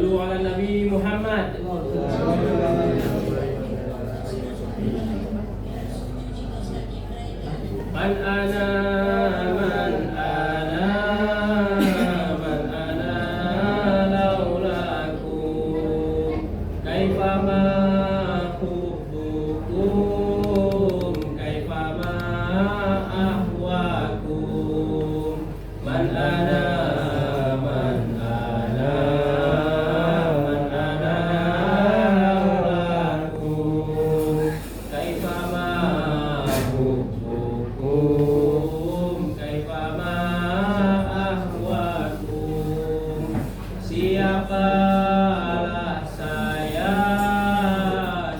Sallu ala Nabi Muhammad. Man ana man ana man ana laulakum kaifa ma hubbukum kaifa ma ahwakum man ana man ana man ana laulakum kaifa ma hubbukum kaifa ma ahwakum. Siapalah saya,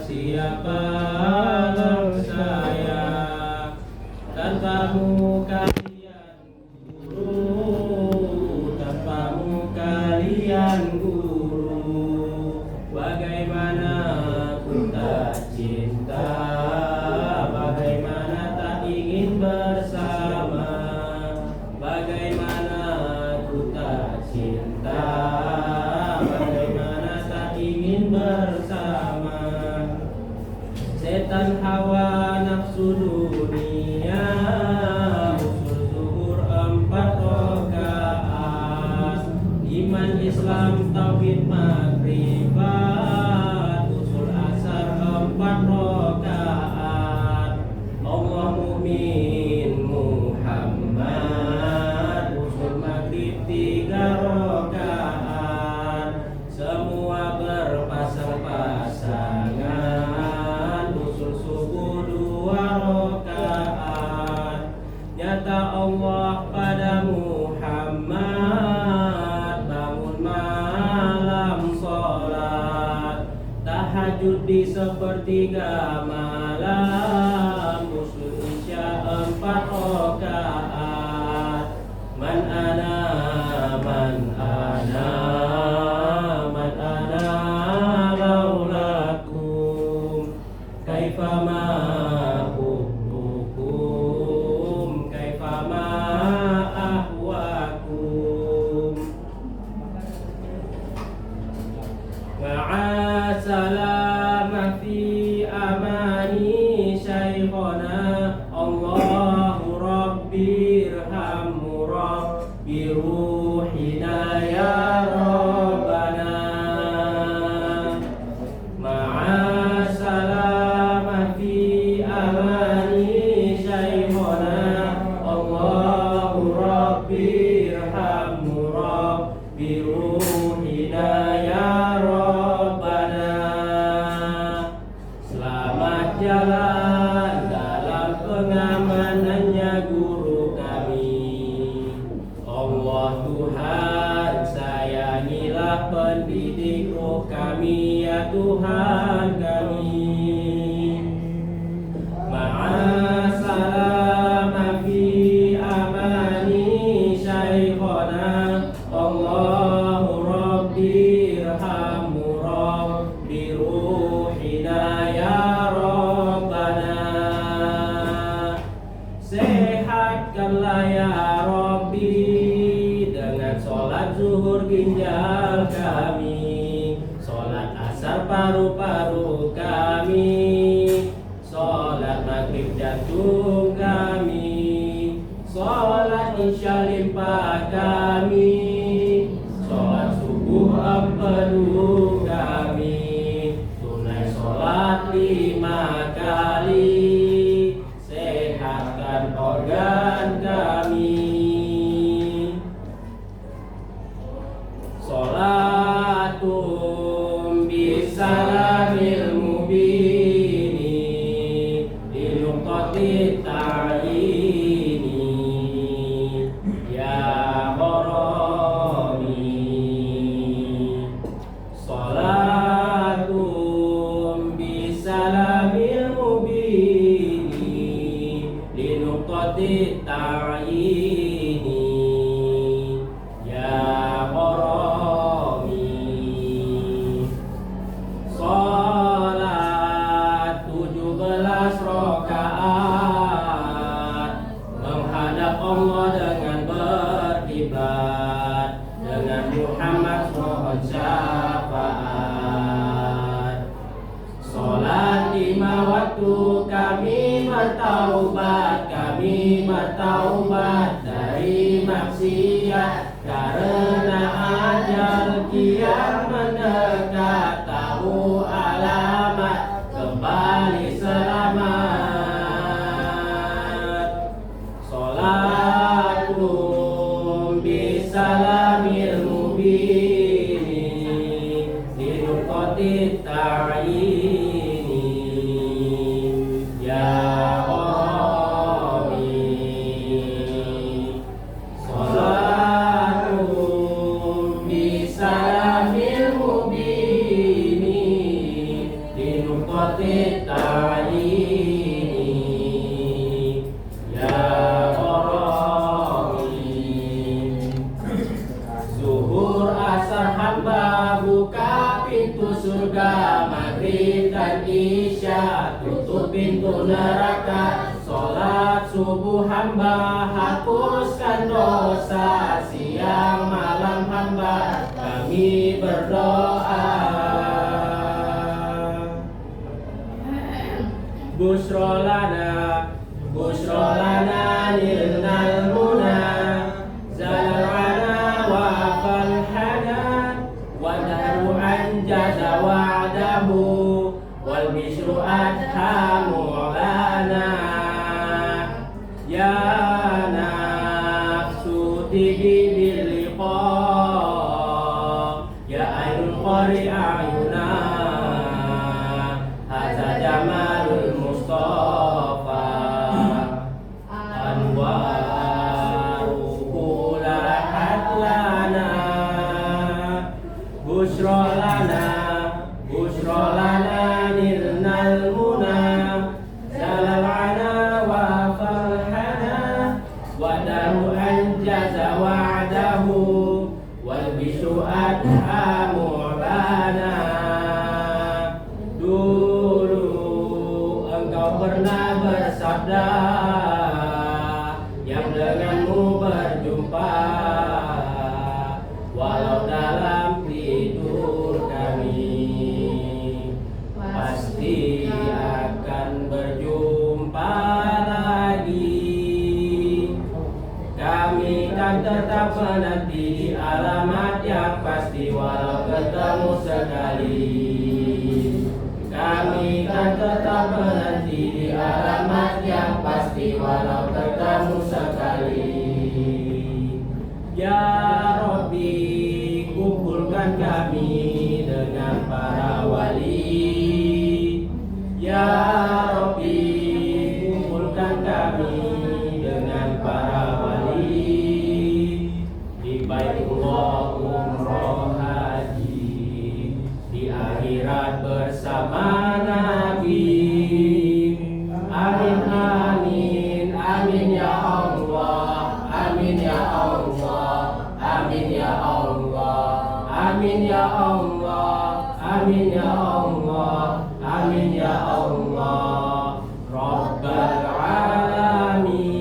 siapalah saya tanpamu kalian guru, tanpamu kalian guru. Bagaimana ku tak cinta, bagaimana tak ingin bersama, bagaimana ku tak cinta, bagaimana tak ingin bersama. Setan hawa nafsu dunia, usul zuhur 4 rakaat, iman Islam tauhid makrifat, usul asar 4 rakaat, Allah mukmin Muhammad, usul maghrib 3 rakaat, semua berpasang-pasangan, usul subuh 2 rakaat. Nyata Allah pada Muhammad, bangun malam sholat, tahajud di sepertiga malam, usul isya 4 rakaat. Man ana man ana man ana laulakum kaifa ma hubbukum kaifa ma ahwakum. Ma'a salama fi amani syaikhana Allahu Rabbi irhamhu Rabbi ruhina ya Rabbana. Ma'a salama fi amani syaikhana Allahu Rabbi irhamhu Rabbi ruhina ya Rabbana. Selamat jalan dalam pengamanannya guru kami. Allah Tuhan, sayangilah pendidik roh kami ya Tuhan kami. Ma'asalama fi amani syaikhana Allahu Rabbi irhamhu Rabbi ruhina ya Rabbana. Sehatkanlah ya Rabbi dengan sholat zuhur ginjal kami, sholat asar paru-paru kami, sholat maghrib jantung kami, sholat isya limpa kami, sholat subuh empedu kami, tunai sholat 5 kali, sehatkan organ kami. Sholatum bisalamil mubini linuqati ta'ini ya gharami. Sholatum bisalamil mubini waktu kami bertaubat dari maksiat, karena ajal kian mendekat, tahu alamat kembali selamat. Salatum bisalamil mubini linuqatit ta'ini ya Rabbi. Salatum bisalamil mubini linuqatit ta'ini ya Rabbi. Zuhur asar hamba buka pintu surga, maghrib dan isya tutup pintu neraka. Sholat subuh hamba hapuskan dosa, siang malam hamba kami berdoa. Busrolana nilnal muna, zalana wa falhana, wa daru'an jaza wa'dahu, wal bishru adha mu'lana. Ya nafsu tibi bil liqa, ya ainul qari ayuna, hadza jamalul mustafa, anwaruhu lahat lana. Busrolana nilnal muna, zalalana wa farhana, wa daru'an jaza wa'dahu, wal bishu adha mu'lana. Dulu engkau pernah bersabda, yang denganmu berjumpa, walau dalam tidur kami, pasti akan berjumpa lagi. Kami kan tetap menanti di alamat yang pasti, walau ketemu sekali. Kami kan tetap menanti di alamat yang pasti, walau ketemu sekali. Ya Rabbi, kumpulkan kami dengan para wali. Ya Rabbi, kumpulkan kami dengan para wali di Baitullah umroh haji, di akhirat bersama Nabi. Amin amin amin ya Allah, amin ya Allah, amin ya Allah, amin ya Allah, amin ya Allah, amin ya Allah, Rabbal alamin.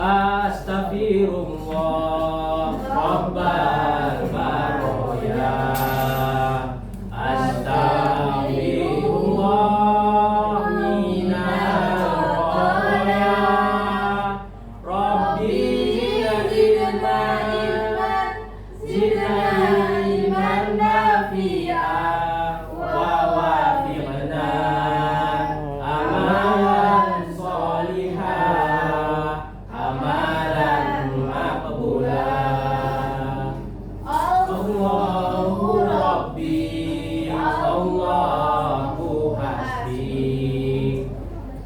Astaghfirullah Rabbal baroya, astaghfirullah minal khoya. Rabbi zidna ilman nafi'a, wa wafiqna amalan sholihah, amalan maqbula. Allahu Rabbi, Allahu hasbi.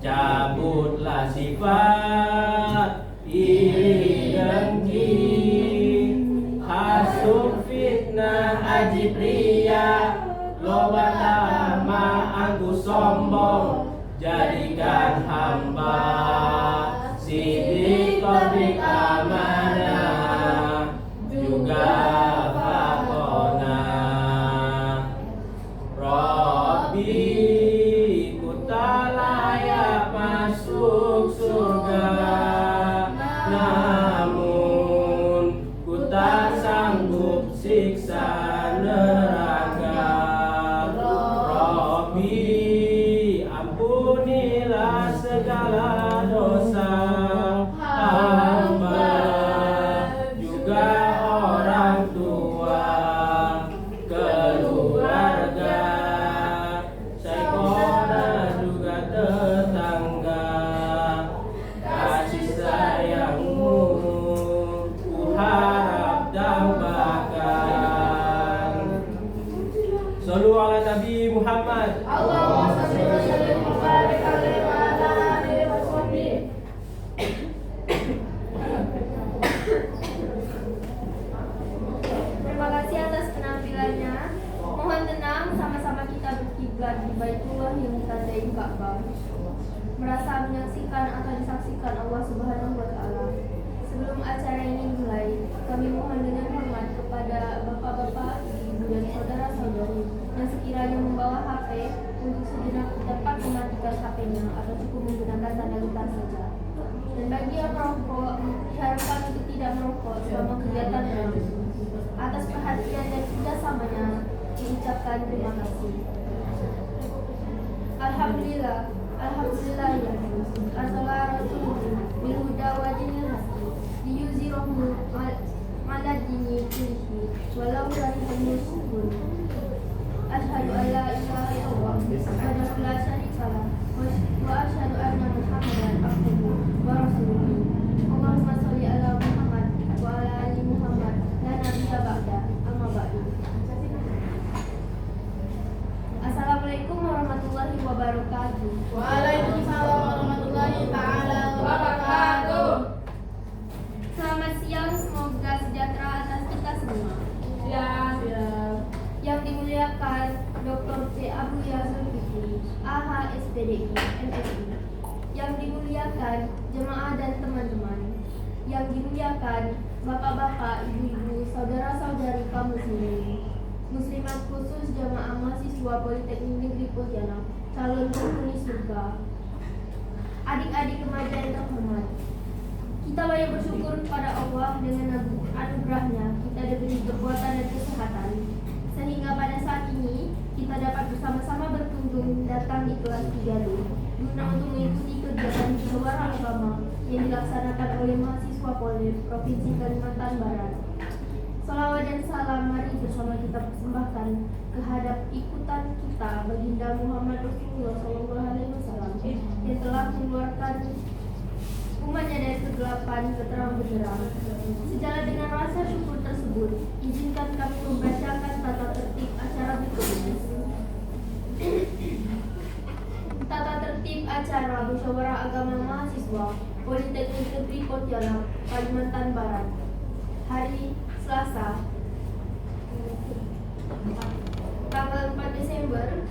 Cabutlah sifat iri dengki, hasud fitnah ajib ria, loba lama aku sombong, jadikan hamba sidik kordik amanah, juga fatona. Rabbi, ku tak layak masuk surga, namun ku tak sanggup siksa neraka. Rabbi, ampunilah segala dosa hamba, juga orang tua, keluarga, saudara juga tetangga. Kasih sayangmu ku harap tambahkan. Sallu ala Nabi Muhammad. Allahumma shalli wa sallim wa barik alaihi wa ala alihi wa sahbihi. Terima kasih atas penampilannya. Mohon tenang, sama-sama kita berkiblat di Baitullah yang ditandai Ka'bah. Merasa menyaksikan atau disaksikan Allah Subhanahu wa taala. Sebelum acara ini mulai, kami mohon dengan hormat kepada bapak-bapak, ibu dan saudara-saudari yang sekiranya membawa HP untuk sejenak dapat mematikan HP-nya atau cukup menggunakan tanda letak saja. Dan bagi yang merokok, diharapkan untuk tidak merokok selama kegiatan berlangsung. Atas perhatian dan kerjasamanya, diucapkan terima kasih. Alhamdulillah, alhamdulillah ya Rasulullah Rasulullah bil huda wa dinil haqq liyuzhirahu ala dini kullihi walau karihal musyrikun. Asyhadu an la ilaha illallah wahdahu la syarika lah wa asyhadu anna Muhammadan abduhu wa rasuluhu. Allahumma shalli ala Muhammad wa ala ali Muhammad la nabiyya ba'da, amma ba'du. Assalamualaikum warahmatullahi wabarakatuh. Waalaikumsalam warahmatullahi taala wabarakatuh. Selamat siang, semoga sejahtera atas kita semua. Ya. Yang dimuliakan Dr. C. Abu Yazul Fikri, AH SPDI, MSI. Yang dimuliakan jemaah dan teman-teman. Yang dimuliakan bapak-bapak, ibu-ibu, saudara-saudari kaum muslimin. Muslimat khusus jamaah mahasiswa Politeknik Negeri Pontianak, calon penghuni surga. Adik-adik remaja yang terhormat, kita banyak bersyukur kepada Allah dengan anugerahnya kita diberi kekuatan dan kesehatan, sehingga pada saat ini kita dapat bersama-sama berkunjung datang di kelas 3D guna untuk mengikuti kegiatan musyawarah agama yang dilaksanakan oleh mahasiswa Polri Provinsi Kalimantan Barat. Salawat dan salam mari bersama kita persembahkan kehadap ikutan kita baginda Muhammad Rasulullah SAW yang telah mengeluarkan umatnya dari kegelapan ke terang benderang. Sejalan dengan rasa syukur tersebut, izinkan kami membacakan tata tertib acara berikutnya. Tata tertib acara musyawarah agama mahasiswa Politeknik Negeri Pontianak, Kalimantan Barat. Hari Selasa, tanggal 4 Desember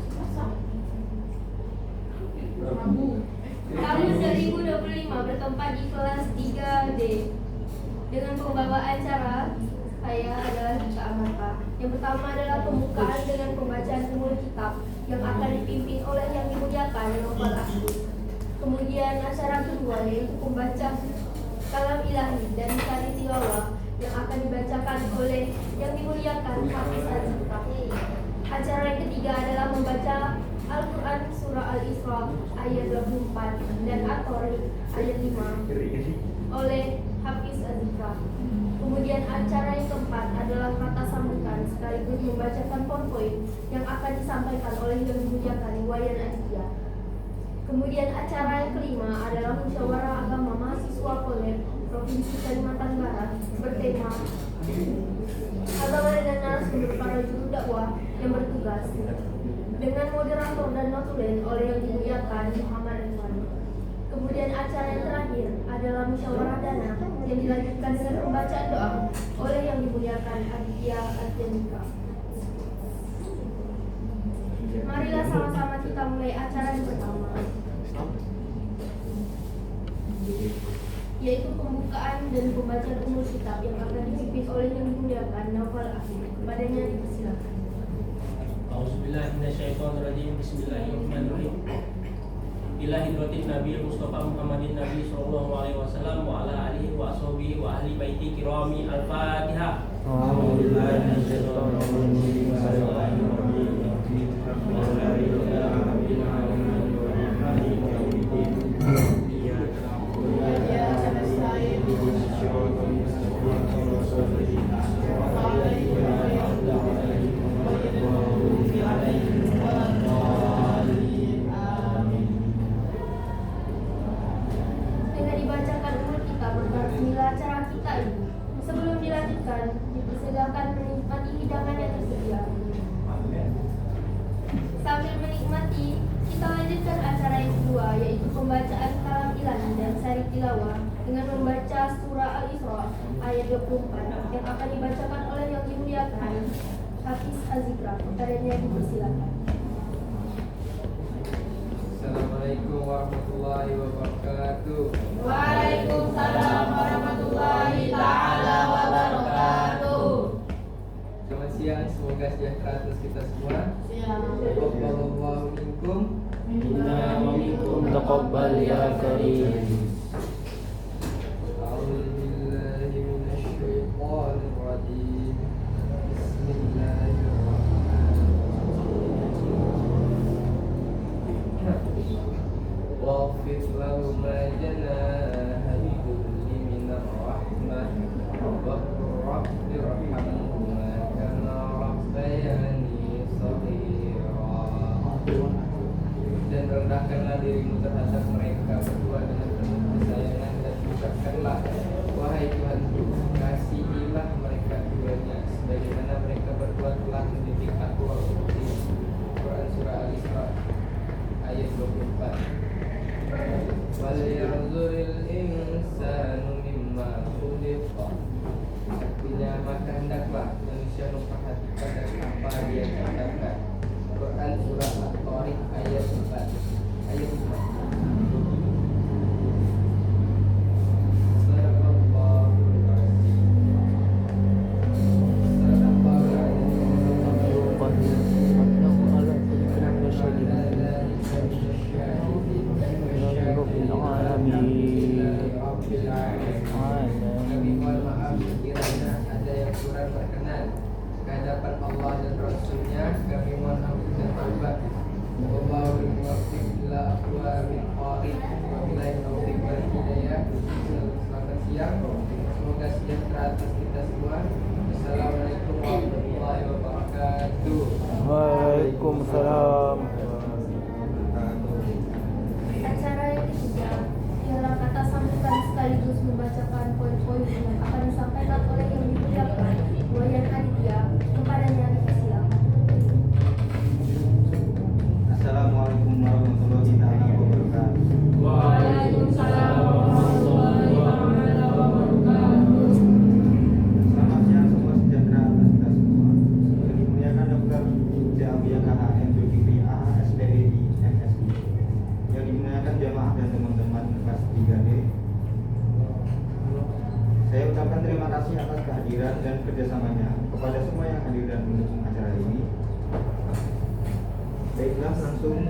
tahun 2025 bertempat di kelas 3D dengan pembawa acara saya adalah Dika Amata. Yang pertama adalah pembukaan dengan pembacaan umul kitab yang akan dipimpin oleh yang dimuliakan Novel Ahmad. Kemudian acara kedua yaitu pembaca kalam ilahi dan sari tilawah yang akan dibacakan oleh yang dimuliakan Hafiz Azizah. Acara yang ketiga adalah membaca Al-Quran Surah Al-Isra ayat 24 dan At-Tariq ayat 5 oleh Hafiz Azizah. Kemudian acara yang keempat adalah kata sambutan sekaligus membacakan poin-poin yang akan disampaikan oleh yang dimuliakan Wayan Aditya. Kemudian acara yang kelima adalah musyawarah agama mahasiswa Polri Provinsi Kalimantan Barat bertema agama dan narasumber para juru dakwah yang bertugas dengan moderator dan notulen oleh yang dimuliakan Muhammad Ridwan. Kemudian acara yang terakhir adalah musyawarah dana yang dilanjutkan dengan pembacaan doa oleh yang dimuliakan Aditya Adjanika. Marilah sama-sama kita mulai acara yang pertama, yaitu pembukaan dan pembacaan umul kitab yang akan dipimpin oleh yang dimuliakan Novel Ahmad. Kepadanya dipersilakan. Auzubillahi minasyaitonirrajim. Bismillahirrahmanirrahim. Ila hidratin Nabi Mustafa Muhammadin Nabi sallallahu alaihi wasallam wa ala alihi wa sahbihi wa ahli baiti kirami. Al-Fatihah. Dengan dibacakan umur kita berkat inilah acara kita ini. Sebelum dilanjutkan, dipersilakan menikmati hidangan yang tersedia. Sambil menikmati, kita lanjutkan acara yang kedua, yaitu pembacaan kalam ilahi dan sari tilawah dengan membaca surah Al-Isra ayat 24 yang akan dibacakan oleh yang dimuliakan Hafiz Azikra. Kepadanya dipersilakan. Assalamualaikum warahmatullahi wabarakatuh. Waalaikumsalam warahmatullahi taala wabarakatuh. Selamat siang, semoga sejahtera atas kita semua. Siang. Taqabbalallahu minkum. Inna wa minkum taqabbal ya karim. A'udzu billahi minasy syaithanir rajim. Bismillahirrahmanirrahim. Waqfid lahu ma janaha likulli minar rahmah wa rabbi irhamhuma kama rabbayani shaghira. Dan rendahkanlah dirimu terhadap mereka berdua dengan penuh kesayangan dan ucapkanlah, wahai Tuhanku, kasihilah mereka keduanya sebagaimana mereka berdua telah mendidik aku waktu kecil. Quran surah Al-Isra ayat 24. Wal yanzuril insanu mimma khuliqa. Artinya, maka hendaklah manusia memperhatikan dari apa dia ciptakan. Quran surah At-Tariq ayat 4. Ayat 4. Sadaqallahul azim. Kami mohon maaf kiranya ada yang kurang berkenan kehadapan Allah dan Rasulnya. Kami mohon ampun dan taubat. Wallahu muwaffiq ila aqwamit thoriq. Wabillahi taufiq wal hidayah. Selamat siang. Semoga sejahtera atas kita semua. Assalamualaikum warahmatullahi wabarakatuh. Waalaikumsalam. Acara yang ketiga ialah kata sambutan sekaligus membacakan poin-poin yang akan disampaikan oleh yang dimuliakan Wayan Aditya. Kepadanya dipersilakan. Assalamualaikum warahmatullahi wabarakatuh. Waalaikumsalam warahmatullahi wabarakatuh. Selamat siang, semua sejahtera atas kita semua. Yang dimuliakan Dr. Jawiya KHM Zulkifli AHSPDI MSI. Yang dimuliakan jamaah dan teman-teman kelas 3D. Saya ucapkan terima kasih atas kehadiran dan kerjasamanya kepada semua yang hadir dan mendukung acara ini. Baiklah, langsung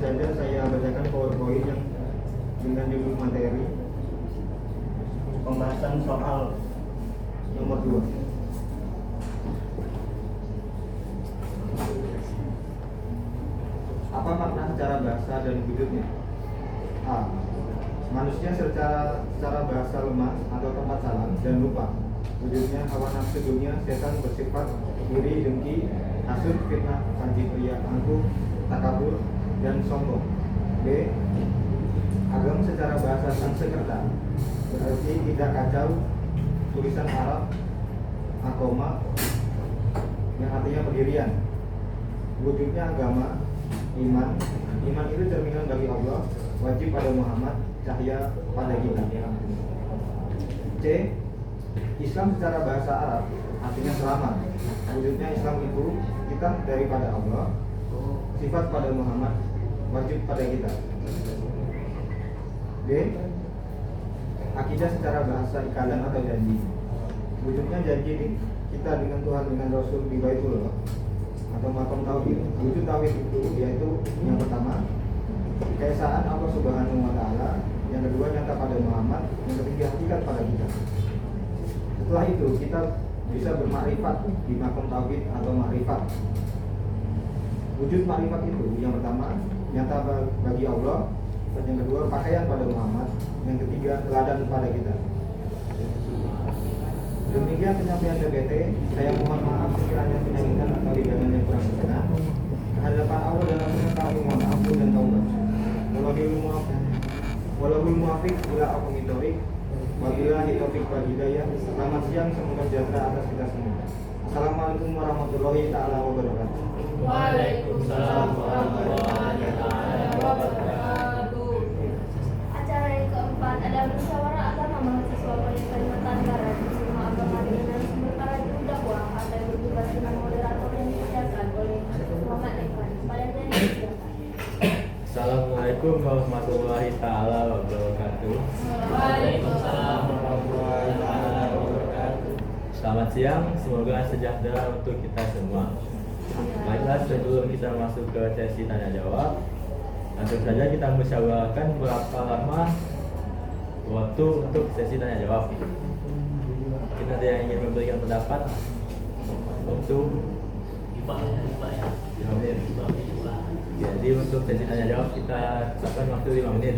saja saya bacakan poin-poin yang dengan judul materi pembahasan soal nomor 2. Apa makna secara bahasa dan wujudnya? A. Manusia secara bahasa lemah atau tempat salah dan lupa. Wujudnya hawa nafsu dunia, setan bersifat iri, dengki, hasud, fitnah, panji pria, angkuh, takabur, dan sombong. B. Agam secara bahasa Sanskerta berarti tidak kacau, tulisan Arab, akoma, yang artinya pendirian. Wujudnya agama, iman. Iman itu cerminan bagi Allah, wajib pada Muhammad, cahaya pada kita. C. Islam secara bahasa Arab artinya selamat. Wujudnya Islam itu kitab daripada Allah, sifat pada Muhammad, wajib pada kita. D. Akidah secara bahasa ikatan atau janji. Wujudnya janji kita dengan Tuhan, dengan Rasul di Baitullah atau makom tauhid. Wujud tauhid itu yaitu yang pertama, keesaan Allah Subhanahu wa taala, yang kedua nyata pada Muhammad, yang ketiga hakikat pada kita. Setelah itu kita bisa bermakrifat di makom tauhid atau makrifat. Wujud makrifat itu yang pertama nyata bagi Allah, yang kedua pakaian pada Muhammad, yang ketiga teladan pada kita. Demikian penyampaian DPT. Saya mohon maaf sekiranya penyampaian atau hidangan yang kurang berkenan. Kehadapan Allah dalam kami mohon ampun dan taubat. Walahul muwafiq ila aqwamit thoriq. Wabillahi taufiq wal hidayah. Selamat siang, semoga sejahtera atas kita semua. Assalamualaikum warahmatullahi taala wabarakatuh. Waalaikumsalam warahmatullahi wabarakatuh. Acara yang keempat adalah musyawarah agama mahasiswa Politeknik Kalimantan Barat bersama agama dengan sumber para juru dakwah atau yang bertugas dengan moderator yang disediakan oleh Muhammad Evan. Pada yang disediakan. Assalamualaikum warahmatullahi taala wabarakatuh. Waalaikumsalam warahmatullahi wabarakatuh. Selamat siang, semoga sejahtera untuk kita semua. Baiklah, sebelum kita masuk ke sesi tanya jawab, langsung saja kita musyawarahkan berapa lama waktu untuk sesi tanya jawab. Kita ada yang ingin memberikan pendapat untuk 5 menit. Jadi untuk sesi tanya jawab kita tetapkan waktu 5 menit.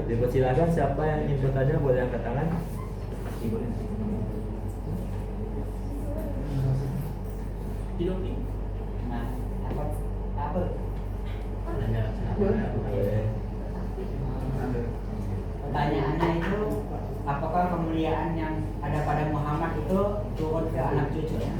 Dipersilakan siapa yang ingin bertanya boleh angkat tangan. Pertanyaannya itu, apakah kemuliaan yang ada pada Muhammad itu turun ke anak cucunya?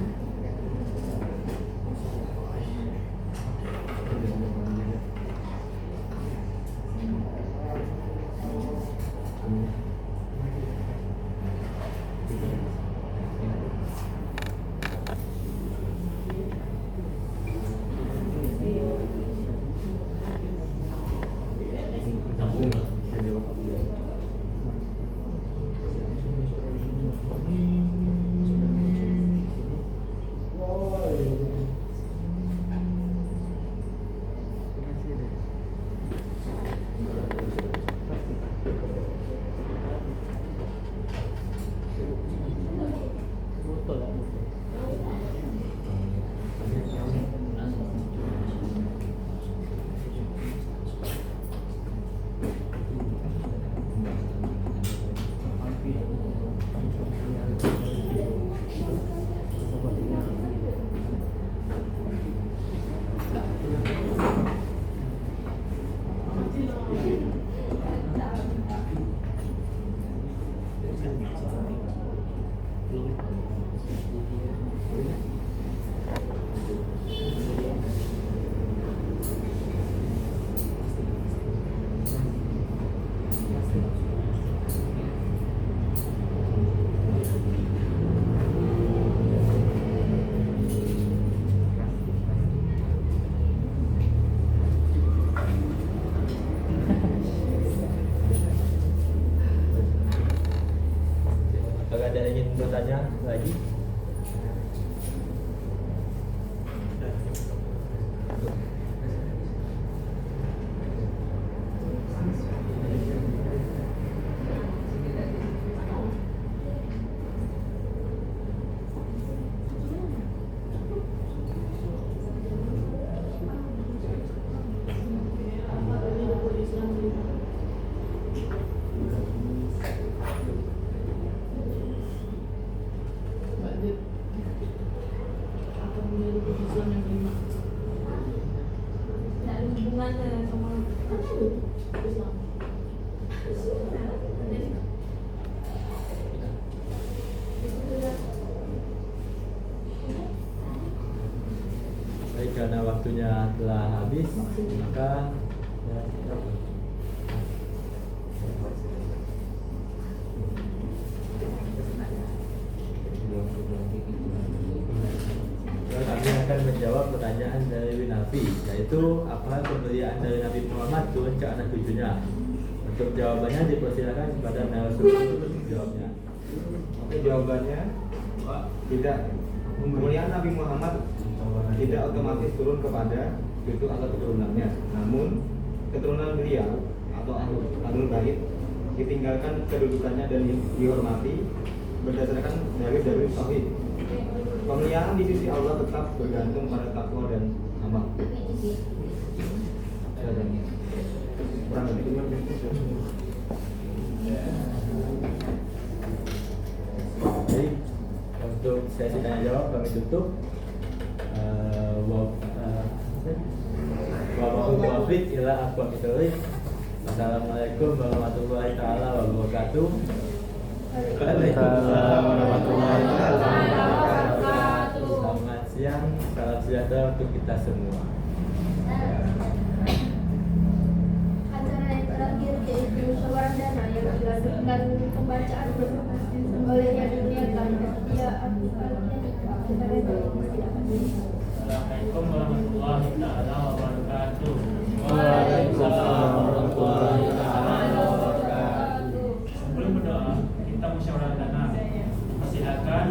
Apakah ada yang ingin bertanya lagi? Tidak ada hubungannya sama Islam. Baik, karena waktunya telah habis, maka kami akan menjawab pertanyaan dari Winafi, yaitu apa kemuliaan dari Nabi Muhammad turun ke anak cucunya. Untuk jawabannya dipersilakan kepada narasumber untuk menjawabnya. Oke, jawabannya tidak. Kemuliaan Nabi Muhammad tidak otomatis turun kepada cucu atau keturunannya. Namun keturunan beliau atau ahlul bait ditinggalkan kedudukannya dan dihormati berdasarkan dalil-dalil tauhid. Kemuliaan di sisi Allah tetap bergantung pada takwa dan amal. Kurang lebih 5 menit. Jadi untuk sesi tanya jawab kami tutup. Wabillahi ila aqwamit thoriq. Assalamualaikum warahmatullahi taala wabarakatuh. Waalaikumsalam warahmatullahi wabarakatuh. Selamat siang, salam sejahtera untuk kita semua. Acara yang terakhir yaitu musyawarah dana yang dilanjutkan pembacaan oleh yang dimuliakan Ketua Assalamualaikum warahmatullahi taala wabarakatuh. Waalaikumsalam warahmatullahi taala wabarakatuh. Sebelum berdoa, kita musyawarah dana. Silakan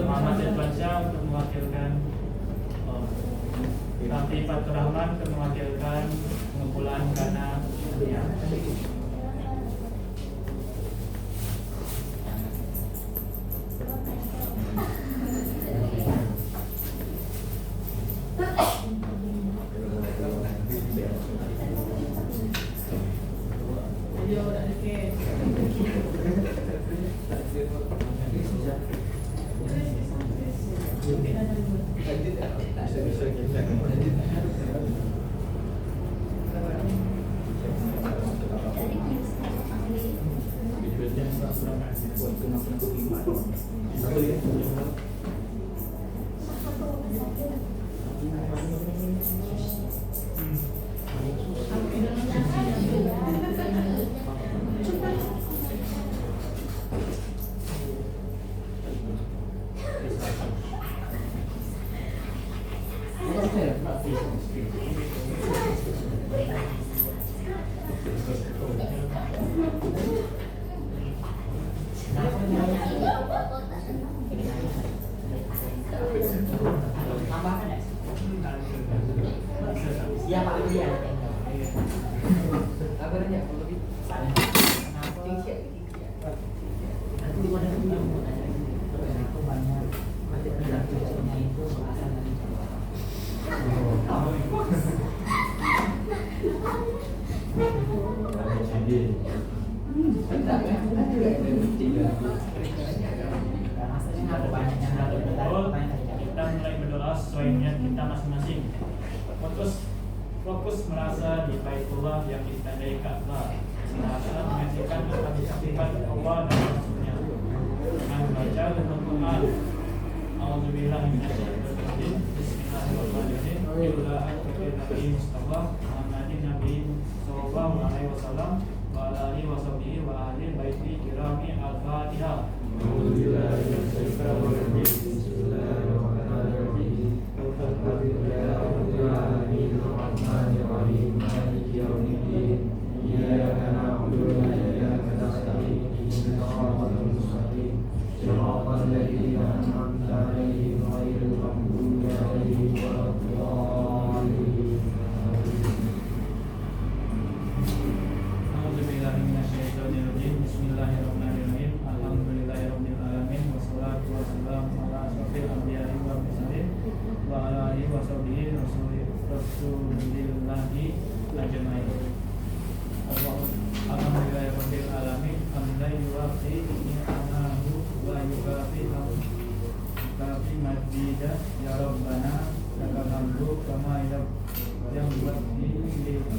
Muhammad Irfansyah untuk mewakilkan Raffi Fatur Rahman untuk mewakilkan pengumpulan dana dunia. Tambahkan ya? Iya Pak, iya. Kabarnya kalau lebih Nanti di mana itu banyak penjelasannya itu berasal dari Kita mulai berdoa sesuai niat kita masing-masing. Fokus merasa di Baitullah yang ditandai Ka'bah. Merasa menyaksikan sifat Allah dan Rasulnya. Dengan membaca dan Quran. A'udzubillahi minasyaitonir rajim. Bismillahirrahmanirrahim. Ila Nabi Mustafa Muhammadin Nabi sallallahu alaihi wasallam wa ala alihi wa sahbihi wa ahli baiti kirami al-Fatihah. Alhamdulillah, bismillahirrahmanirrahim. Alhamdulillahirrahmanirrahim. Maliki yaumiddin. Iyyaka na'budu wa iyyaka nasta'in. Ihdinas siratal mustaqim. Shiratal ladzina an'amta 'alaihim ghairil maghdubi 'alaihim waladdallin. A'udzubillahi minasyaitonir rajim. Bismillahirrahmanirrahim. Alhamdulillahirabbil alamin wassalatu wassalamu ala asyrofil anbiya'i wal mursalin wa ala alihi wa sahbihi rasulillahi ajmain. Alhamdulillahirabbil alamin. Hamdan yuwafi ni'amahu wa yukafi majidah ya Rabbana lakal hamdu kama yang buat di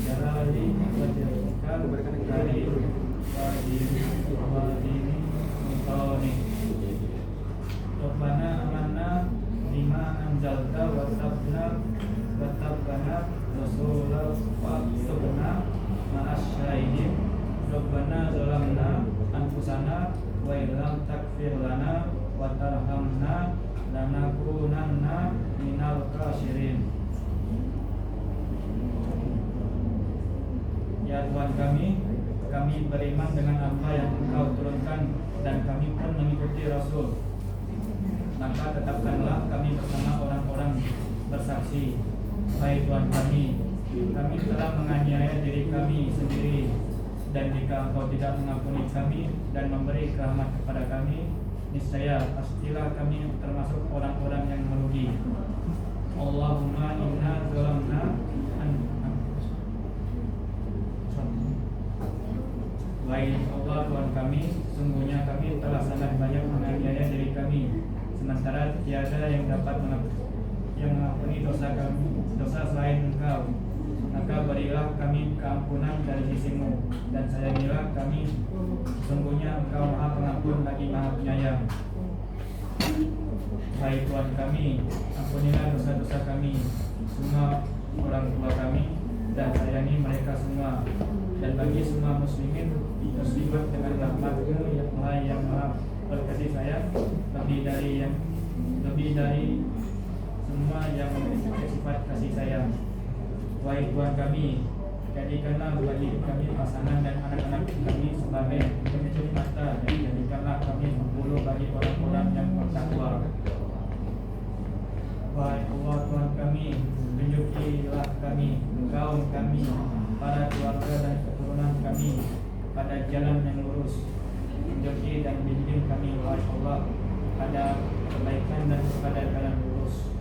jalali wajhika karim wadini mutawani. Rabbana amanna bima anzalta wa tabbana rasulullah faktubna ma'as syahidin. Rabbana zalamna anfusana wa illam takfir lana wa tarhamna lanakunanna minal khasirin. Ya Tuhan kami beriman dengan apa yang Engkau turunkan dan kami pun mengikuti Rasul. Maka tetapkanlah kami bersama orang-orang bersaksi. Hai Tuhan kami telah menganiaya diri kami sendiri Dan jika Engkau tidak mengampuni kami dan memberi rahmat kepada kami, niscaya pastilah kami termasuk orang-orang yang merugi. Allahumma inna zalamna Wahai Allah Tuhan kami, sungguhnya kami telah sangat banyak menganiaya diri kami, sementara tiada yang dapat mengampuni dosa kami, dosa selain Engkau. Maka berilah kami keampunan dari sisimu, dan sayangilah kami, sungguhnya Engkau Maha Pengampun lagi Maha Penyayang. Wahai Tuhan kami, ampunilah dosa-dosa kami, semua orang tua kami, dan sayangi mereka semua. Dan bagi semua muslimin muslimat dengan rahmat-Mu yang Maha berkasih sayang, lebih dari semua yang memiliki sifat kasih sayang. Wahai Tuhan kami, jadikanlah bagi kami pasangan dan anak-anak kami sebagai penunjuk mata, dan jadikanlah kami penghulu bagi orang-orang yang bertakwa. Wahai Allah Tuhan kami, tunjukilah kami, kaum kami, para keluarga dan keturunan kami pada jalan yang lurus. Tunjuki dan bimbing kami, wahai Allah, pada kebaikan dan kepada jalan lurus.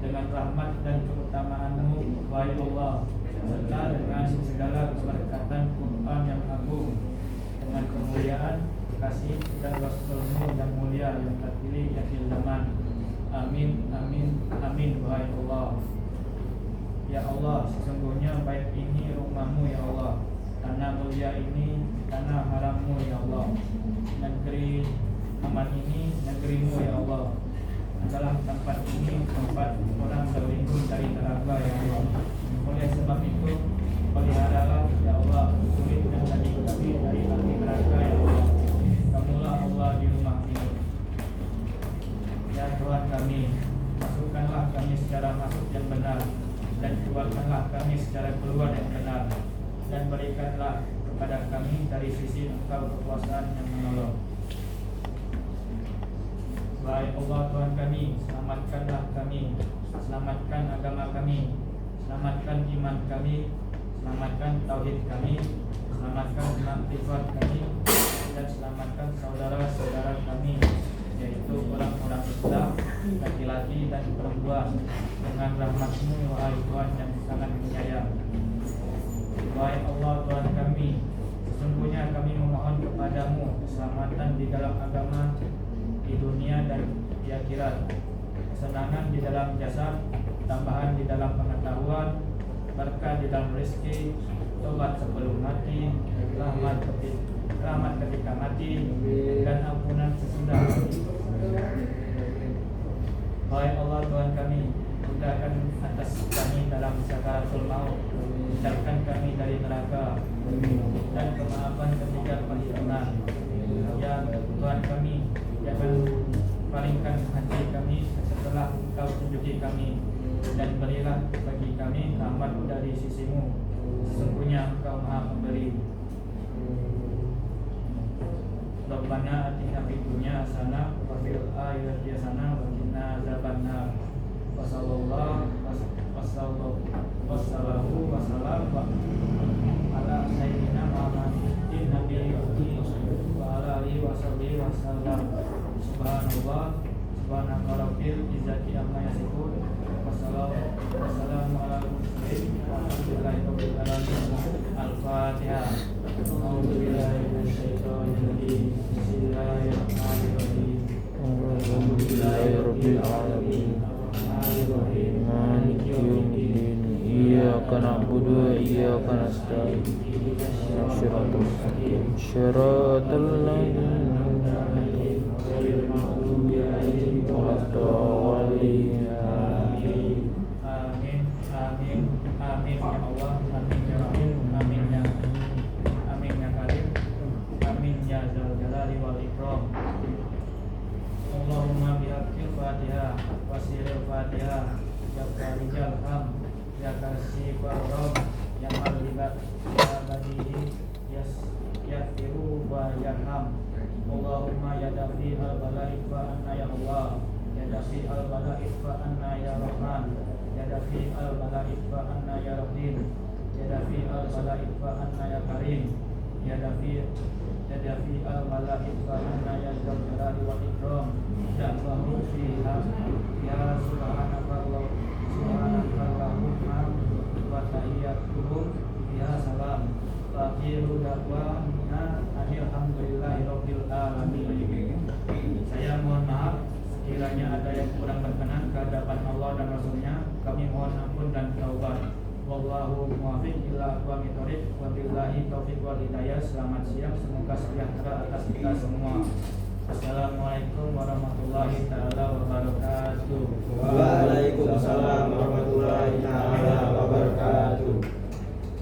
Dengan rahmat dan keutamaan-Mu, wahai Allah, serta dengan segala keberkatan Quran yang agung, dengan kemuliaan, kasih dan Rasul-Mu yang mulia yang terpilih di akhir zaman. Amin, amin, amin, wahai Allah. Ya Allah, sesungguhnya bait ini rumah-Mu ya Allah, tanah mulia ini tanah haram-Mu ya Allah, negeri aman ini negeri-Mu ya Allah. Adalah tempat ini tempat orang berlindung dari neraka ya Allah. Oleh sebab itu, peliharalah ya Allah kulit dan daging kami dari api neraka ya Allah. Kamulah Allah di rumah ini. Ya Tuhan kami, masukkanlah kami secara masuk yang benar, dan keluarkanlah kami secara keluar yang benar, dan berikanlah kepada kami dari sisi Engkau kekuasaan yang menolong. Wahai Allah Tuhan kami, selamatkanlah kami, selamatkan agama kami, selamatkan iman kami, selamatkan tauhid kami, selamatkan maktifat kami, dan selamatkan saudara-saudara kami, yaitu orang-orang Islam, laki-laki dan perempuan, dengan rahmat-Mu wahai Tuhan yang sangat penyayang. Wahai Allah Tuhan kami, sesungguhnya kami memohon kepadamu keselamatan di dalam agama, di dunia dan di akhirat, kesenangan di dalam jasad, tambahan di dalam pengetahuan, berkah di dalam rezeki, tobat sebelum mati, rahmat ketika mati, dan ampunan sesudah mati. Wahai Allah Tuhan kami, mudahkan atas kami dalam sakaratul maut, hindarkan kami dari neraka, dan kemaafan ketika paripurna. Ya Tuhan kami, jangan palingkan hati kami setelah Engkau tunjuki kami, dan berilah bagi kami rahmat dari sisi-Mu, sesungguhnya Engkau Maha Pemberi. Rabbana atina fid dunya hasanah wa fil akhirati hasanah wa qina adzabannar. Wassallallahu wasallam ala sayyidina Muhammadin nabiyyi wa ala alihi washabihi wasallam. Subhanallah, subhanaka rabbil izzati amma yasifun, wassalamu ala mursalin, walhamdulillahi rabbil alamin. Al-Fatihah. A'udzubillahi minasyaitonir rajim. Bismillahirrahmanirrahim. Alhamdulillahi rabbil alamin. Maliki yaumiddin. Iyyaka na'budu wa iyyaka nasta'in. Shiratal mustaqim. Shiratal ladzina Amin ya Allah, amin ya Rahim, amin ya Karim, amin ya Dzal Jalali wal Ikram. Allahumma bihaqqil Fatihah wa sirril Fatihah, ya Farijal Ham, ya Kasifar Ram, ya Malibat, ya Badihi, ya Firu wa Yarham. Allahumma ya Dafi al-Bala'i fa anna ya Allah, ya Dafi al-Bala'i fa anna ya Rahman, ya Dafi al-Bala'i fa anna ya Rahim. Ya Dafi al-Malaik wa anna ya Karim, Ya Dafi al-Malaik wa anna ya Dzal Jalali wal Ikram, Ya Allahu fiha ya subhanallah subhanallahumma wa tahiyyatuhum ya salam wa akhiru da'wana alhamdulillahi rabbil alamin. Saya mohon maaf sekiranya ada yang kurang berkenan ke hadapan Allah dan Rasulnya. Kami mohon ampun dan taubat. Wallahu muwaffiq ila aqwamit thoriq wa billahi taufiq wal hidayah. Selamat siang, semoga sejahtera atas kita semua. Assalamualaikum warahmatullahi taala